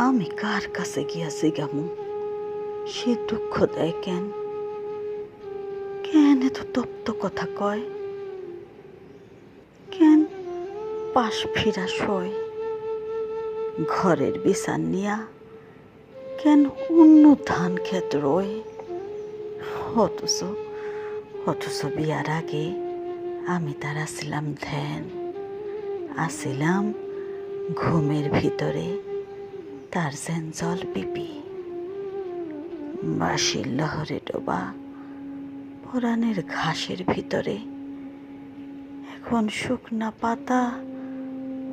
আমি কার কাছে গিয়া জিগামু সে দুঃখ দেয় কেন? কেন এত তপ্ত কথা কয়? কেন পাশ ফিরা শোয়? ঘরের বিছান নিয়া কেন অন্য ধান ক্ষেত রয়? অথচ অথচ বিয়ার আগে আমি তার আসিলাম ধ্যান, আসিলাম ঘুমের ভিতরে তার যেন জল পিপি। বাঁশির লহরে ডোবা পরাণের ঘাসের ভিতরে এখন শুকনা পাতা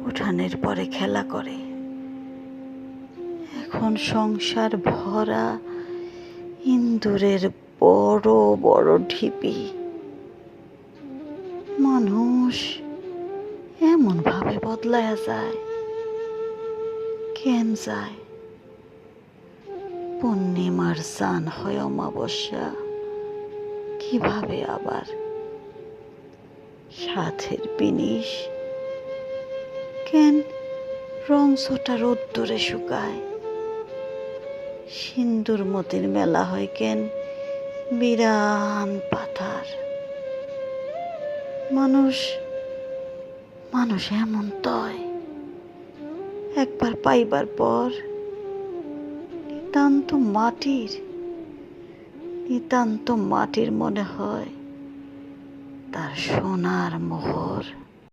উঠানের পরে খেলা করে। এখন সংসার ভরা ইন্দুরের বড় বড় ঢিপি। মানুষ এমন ভাবে বদলায়া যায়, কেন যায়? পূর্ণিমার চান হয় অমাবস্যা, কিভাবে আবার সাথের বিনিশ কেন রংছোটা রোদ্দুরে শুকায়? সিন্দুর মতির মেলা হয় কেন বিরান পাথার? মানুষ মানুষ এমন তয় একবার পাইবার পর নিতান্ত মাটির মনে হয় তার সোনার মোহর।